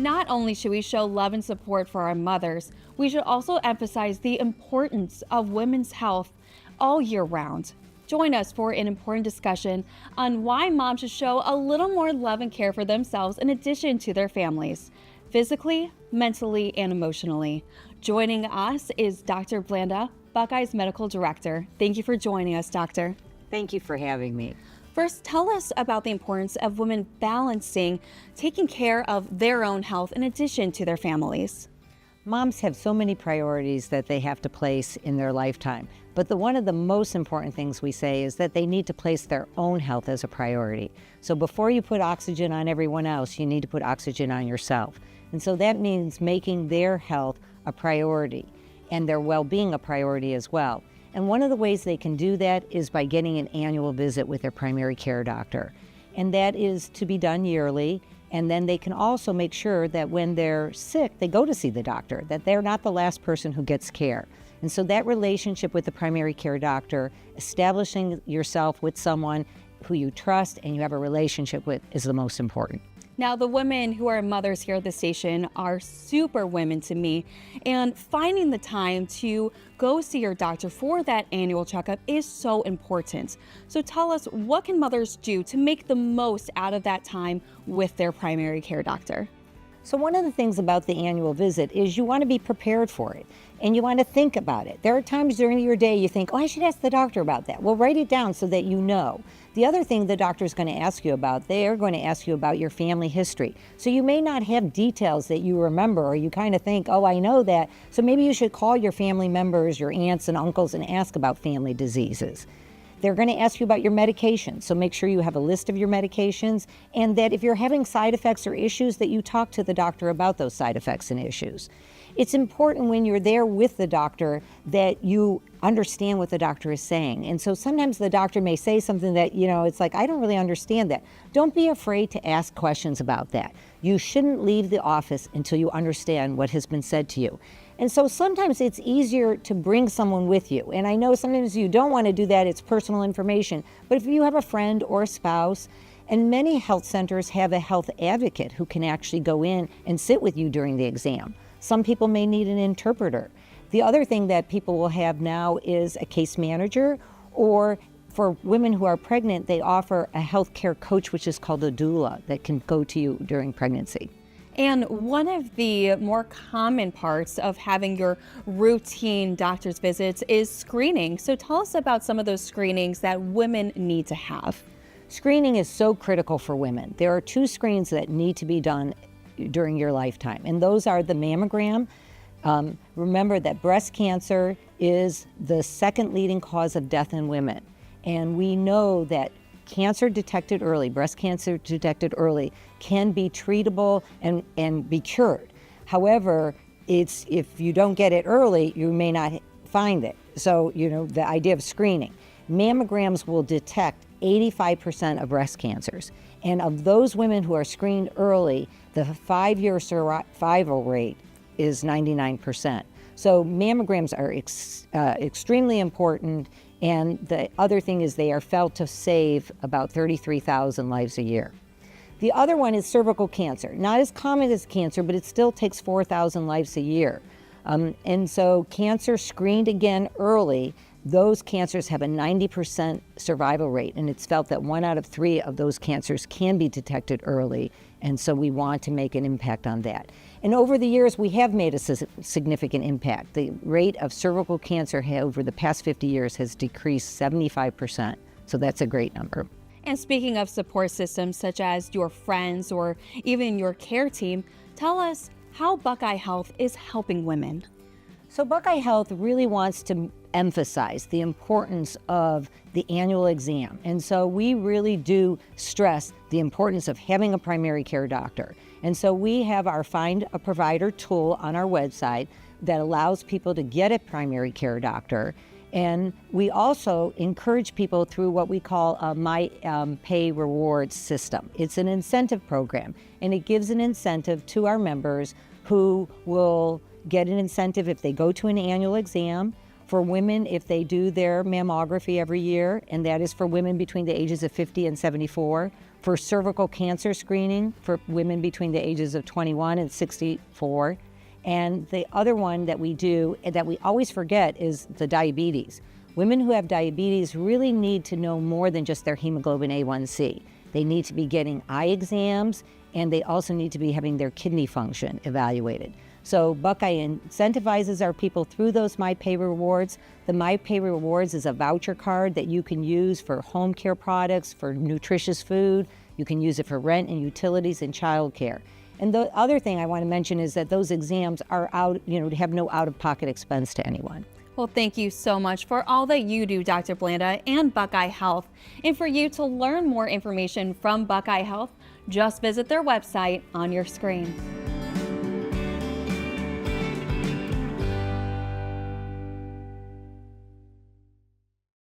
Not only should we show love and support for our mothers, we should also emphasize the importance of women's health all year round. Join us for an important discussion on why moms should show a little more love and care for themselves in addition to their families, physically, mentally, and emotionally. Joining us is Dr. Blanda, Buckeye's medical director. Thank you for joining us, Doctor. Thank you for having me. First, tell us about the importance of women balancing taking care of their own health in addition to their families. Moms have so many priorities that they have to place in their lifetime, but one of the most important things we say is that they need to place their own health as a priority. So before you put oxygen on everyone else, you need to put oxygen on yourself. And so that means making their health a priority and their well-being a priority as well. And one of the ways they can do that is by getting an annual visit with their primary care doctor. And that is to be done yearly. And then they can also make sure that when they're sick, they go to see the doctor, that they're not the last person who gets care. And so that relationship with the primary care doctor, establishing yourself with someone who you trust and you have a relationship with, is the most important. Now, the women who are mothers here at the station are super women to me, and finding the time to go see your doctor for that annual checkup is so important. So tell us, what can mothers do to make the most out of that time with their primary care doctor? So one of the things about the annual visit is you want to be prepared for it and you want to think about it. There are times during your day you think, oh, I should ask the doctor about that. Well, write it down so that you know. The other thing the doctor is going to ask you about, they are going to ask you about your family history. So you may not have details that you remember, or you kind of think, oh, I know that. So maybe you should call your family members, your aunts and uncles, and ask about family diseases. They're going to ask you about your medications, so make sure you have a list of your medications, and that if you're having side effects or issues, that you talk to the doctor about those side effects and issues. It's important when you're there with the doctor that you understand what the doctor is saying. And so sometimes the doctor may say something that, it's like, I don't really understand that. Don't be afraid to ask questions about that. You shouldn't leave the office until you understand what has been said to you. And so sometimes it's easier to bring someone with you. And I know sometimes you don't want to do that, it's personal information. But if you have a friend or a spouse, and many health centers have a health advocate who can actually go in and sit with you during the exam. Some people may need an interpreter. The other thing that people will have now is a case manager, or for women who are pregnant, they offer a healthcare coach, which is called a doula, that can go to you during pregnancy. And one of the more common parts of having your routine doctor's visits is screening. So tell us about some of those screenings that women need to have. Screening is so critical for women. There are 2 screens that need to be done during your lifetime, and those are the mammogram. Remember that breast cancer is the second leading cause of death in women. And we know that cancer detected early, breast cancer detected early, can be treatable and be cured. However, if you don't get it early, you may not find it. So, the idea of screening. Mammograms will detect 85% of breast cancers. And of those women who are screened early, the 5-year survival rate is 99%. So mammograms are extremely important. And the other thing is they are felt to save about 33,000 lives a year. The other one is cervical cancer. Not as common as cancer, but it still takes 4,000 lives a year. And so cancer screened again early, those cancers have a 90% survival rate, and it's felt that 1 out of 3 of those cancers can be detected early, and so we want to make an impact on that. And over the years, we have made a significant impact. The rate of cervical cancer over the past 50 years has decreased 75%, so that's a great number. And speaking of support systems such as your friends or even your care team, tell us how Buckeye Health is helping women. So Buckeye Health really wants to emphasize the importance of the annual exam. And so we really do stress the importance of having a primary care doctor. And so we have our Find a Provider tool on our website that allows people to get a primary care doctor. And we also encourage people through what we call a My Pay Rewards system. It's an incentive program, and it gives an incentive to our members who will get an incentive if they go to an annual exam. For women, if they do their mammography every year, and that is for women between the ages of 50 and 74, for cervical cancer screening for women between the ages of 21 and 64. And the other one that we do that we always forget is the diabetes. Women who have diabetes really need to know more than just their hemoglobin A1C. They need to be getting eye exams, and they also need to be having their kidney function evaluated. So Buckeye incentivizes our people through those MyPay rewards. The MyPay rewards is a voucher card that you can use for home care products, for nutritious food. You can use it for rent and utilities and childcare. And the other thing I want to mention is that those exams are have no out-of-pocket expense to anyone. Well, thank you so much for all that you do, Dr. Blanda and Buckeye Health. And for you to learn more information from Buckeye Health, just visit their website on your screen.